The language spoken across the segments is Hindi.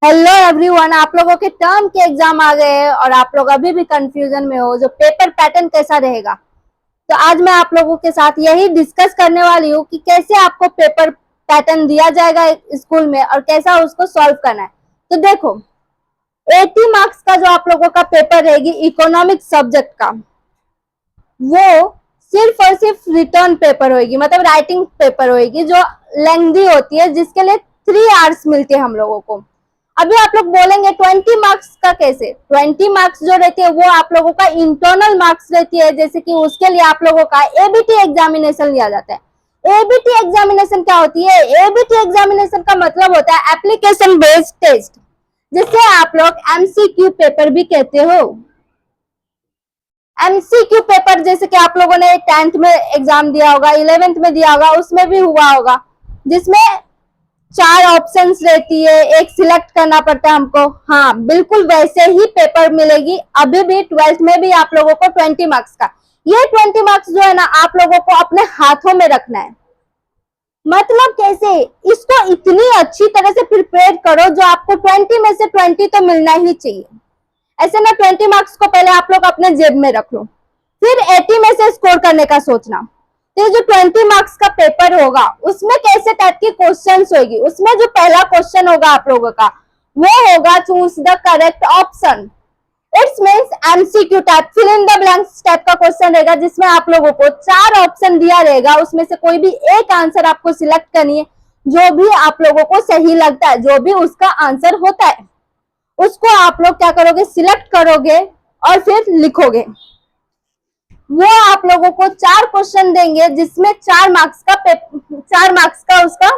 हेलो एवरीवन, आप लोगों के टर्म के एग्जाम आ गए हैं और आप लोग अभी भी कंफ्यूजन में हो जो पेपर पैटर्न कैसा रहेगा। तो आज मैं आप लोगों के साथ यही डिस्कस करने वाली हूँ कि कैसे आपको पेपर पैटर्न दिया जाएगा स्कूल में और कैसा उसको सॉल्व करना है। तो देखो, 80 मार्क्स का जो आप लोगों का पेपर रहेगी इकोनॉमिक सब्जेक्ट का, वो सिर्फ और सिर्फ रिटर्न पेपर होगी, मतलब राइटिंग पेपर होगी जो लेंथी होती है, जिसके लिए 3 आवर्स मिलते हैं हम लोगों को। अभी आप लोग बोलेंगे 20 मार्क्स का कैसे? 20 मार्क्स जो रहती है वो आप लोगों का इंटरनल मार्क्स रहती है, जैसे कि उसके लिए आप लोगों का एबीटी एग्जामिनेशन लिया जाता है। एबीटी एग्जामिनेशन क्या होती है? एबीटी एग्जामिनेशन का मतलब होता है एप्लीकेशन बेस्ड टेस्ट, जिसे आप लोग एमसीक्यू पेपर भी कहते हो। एमसीक्यू पेपर जैसे कि आप लोगों ने 10th में एग्जाम दिया होगा, 11th में दिया होगा, उसमें भी हुआ होगा, जिसमें 4 ऑप्शंस रहती है, एक सिलेक्ट करना पड़ता है हमको। हाँ, बिल्कुल वैसे ही पेपर मिलेगी अभी भी 12th में भी आप लोगों को 20 मार्क्स का। ये 20 मार्क्स जो है ना, आप लोगों को अपने हाथों में रखना है। मतलब कैसे? इसको इतनी अच्छी तरह से प्रिपेयर करो जो आपको 20 में से 20 तो मिलना ही चाहिए। ऐसे ना 20 मार्क्स को पहले आप लोग अपने जेब में रख लो, फिर 80 में से स्कोर करने का सोचना। तो जो 20 मार्क्स का पेपर होगा उसमें कैसे टाइप की क्वेश्चंस होगी, उसमें जो पहला क्वेश्चन होगा आप लोगों का वो होगा choose the correct option. It's means MCQ type, fill in the blanks type का क्वेश्चन रहेगा, जिसमें आप लोगों को 4 ऑप्शन दिया रहेगा, उसमें से कोई भी एक आंसर आपको सिलेक्ट करनी है। जो भी आप लोगों को सही लगता है, जो भी उसका आंसर होता है, उसको आप लोग क्या करोगे? सिलेक्ट करोगे और फिर लिखोगे। वो आप लोगों को 4 क्वेश्चन देंगे, जिसमें 4 मार्क्स का उसका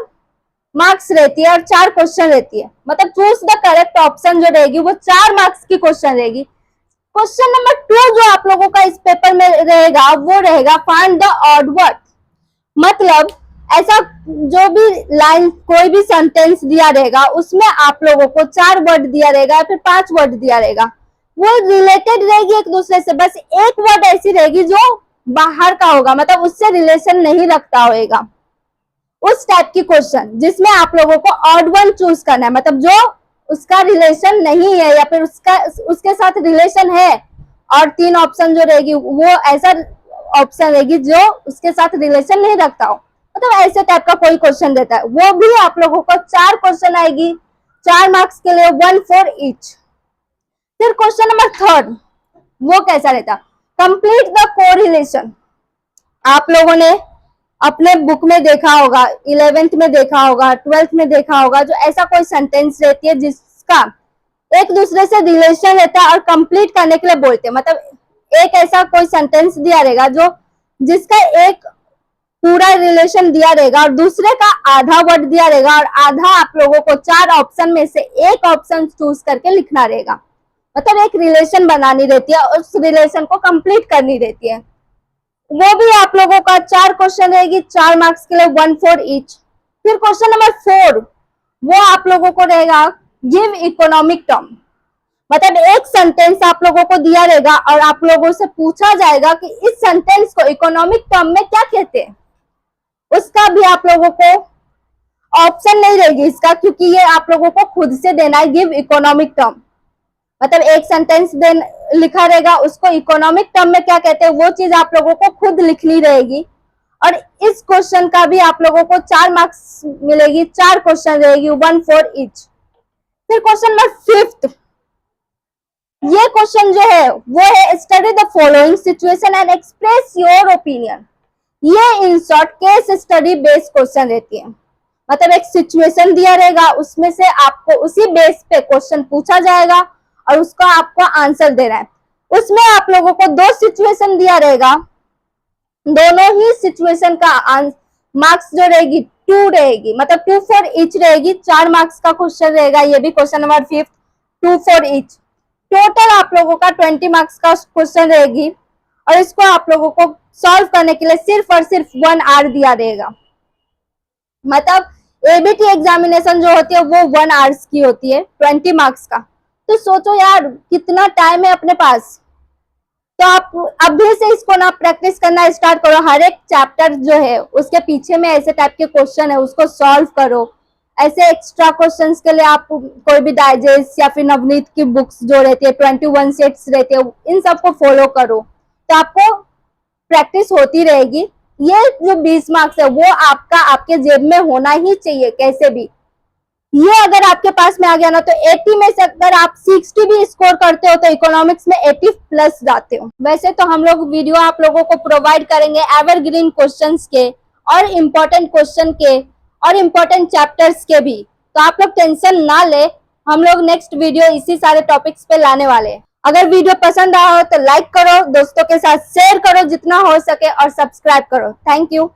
मार्क्स रहती है और 4 क्वेश्चन रहती है। मतलब चूज द करेक्ट ऑप्शन जो रहेगी वो 4 मार्क्स की क्वेश्चन रहेगी। क्वेश्चन नंबर 2 जो आप लोगों का इस पेपर में रहेगा वो रहेगा फाइंड द ऑड वर्ड। मतलब ऐसा जो भी लाइन, कोई भी सेंटेंस दिया रहेगा उसमें आप लोगों को 4 वर्ड दिया रहेगा या फिर 5 वर्ड दिया रहेगा, वो रिलेटेड रहेगी एक दूसरे से। बस एक वर्ड ऐसी रहेगी जो बाहर का होगा, मतलब उससे रिलेशन नहीं रखता होगा। उस टाइप की क्वेश्चन जिसमें आप लोगों को ऑड वन चूज करना है, मतलब जो उसका रिलेशन नहीं है या फिर उसके साथ रिलेशन है, और 3 ऑप्शन जो रहेगी वो ऐसा ऑप्शन रहेगी जो उसके साथ रिलेशन नहीं रखता हो। मतलब ऐसे टाइप का कोई क्वेश्चन देता है, वो भी आप लोगों को 4 क्वेश्चन आएगी, 4 मार्क्स के लिए 1 फॉर ईच। फिर क्वेश्चन नंबर 3 वो कैसा रहता? Complete the correlation. आप लोगों ने अपने बुक में देखा होगा, 11th में देखा होगा, 12th में देखा होगा, जो ऐसा कोई सेंटेंस रहती है जिसका एक दूसरे से रिलेशन रहता है और कंप्लीट करने के लिए बोलते हैं। मतलब एक ऐसा कोई सेंटेंस दिया रहेगा जो जिसका एक पूरा रिलेशन दिया रहेगा और दूसरे का आधा वर्ड दिया रहेगा, और आधा आप लोगों को 4 ऑप्शन में से एक ऑप्शन चूज करके लिखना रहेगा। मतलब एक रिलेशन बनानी रहती है और उस रिलेशन को कंप्लीट करनी रहती है। वो भी आप लोगों का 4 क्वेश्चन रहेगी, 4 मार्क्स के लिए 1 फॉर ईच। फिर क्वेश्चन नंबर 4 वो आप लोगों को रहेगा गिव इकोनॉमिक टर्म। मतलब एक सेंटेंस आप लोगों को दिया रहेगा और आप लोगों से पूछा जाएगा कि इस सेंटेंस को इकोनॉमिक टर्म में क्या कहते हैं। उसका भी आप लोगों को ऑप्शन नहीं रहेगी इसका, क्योंकि ये आप लोगों को खुद से देना है। गिव इकोनॉमिक टर्म मतलब एक सेंटेंस लिखा रहेगा, उसको इकोनॉमिक टर्म में क्या कहते हैं वो चीज आप लोगों को खुद लिखनी रहेगी। और इस क्वेश्चन का भी आप लोगों को 4 मार्क्स मिलेगी, 4 क्वेश्चन रहेगी, 1 फॉर ईच। फिर क्वेश्चन नंबर 5, ये क्वेश्चन जो है वो है study the following situation and express your opinion. ये इन short case study based question रहती है। मतलब एक सिचुएशन दिया रहेगा, उसमें से आपको उसी बेस पे क्वेश्चन पूछा जाएगा और उसका आपको आंसर देना है। उसमें आप लोगों को 2 सिचुएशन दिया रहेगा, दोनों ही सिचुएशन का मार्क्स जो रहेगी 2 रहेगी, मतलब 2 फॉर ईच रहेगी। 4 मार्क्स का क्वेश्चन रहेगा, ये भी question number 5, 2 for each. Total आप लोगों का 20 मार्क्स का क्वेश्चन रहेगी और इसको आप लोगों को सॉल्व करने के लिए सिर्फ और सिर्फ 1 आवर दिया रहेगा। मतलब एबीटी एग्जामिनेशन जो होती है वो 1 आवर्स की होती है, 20 मार्क्स का। तो सोचो यार कितना टाइम है अपने पास। तो आप अभी से इसको ना प्रैक्टिस करना स्टार्ट करो। हर एक चैप्टर जो है उसके पीछे में ऐसे टाइप के क्वेश्चन है, उसको सॉल्व करो। ऐसे एक्स्ट्रा क्वेश्चंस के लिए आप कोई भी डाइजेस्ट या फिर नवनीत की बुक्स जो रहती है 21 सेट्स रहते हैं, इन सबको फॉलो करो तो आपको प्रैक्टिस होती रहेगी। ये जो 20 मार्क्स है वो आपका आपके जेब में होना ही चाहिए कैसे भी। ये अगर आपके पास में आ गया ना तो 80 में से अगर आप 60 भी स्कोर करते हो तो इकोनॉमिक्स में 80 प्लस जाते हो। वैसे तो हम लोग वीडियो आप लोगों को प्रोवाइड करेंगे एवरग्रीन क्वेश्चंस के और इम्पोर्टेंट क्वेश्चन के और इम्पोर्टेंट चैप्टर्स के भी, तो आप लोग टेंशन ना ले, हम लोग नेक्स्ट वीडियो इसी सारे टॉपिक्स पे लाने वाले हैं। अगर वीडियो पसंद आया हो तो लाइक करो, दोस्तों के साथ शेयर करो जितना हो सके और सब्सक्राइब करो। Thank you.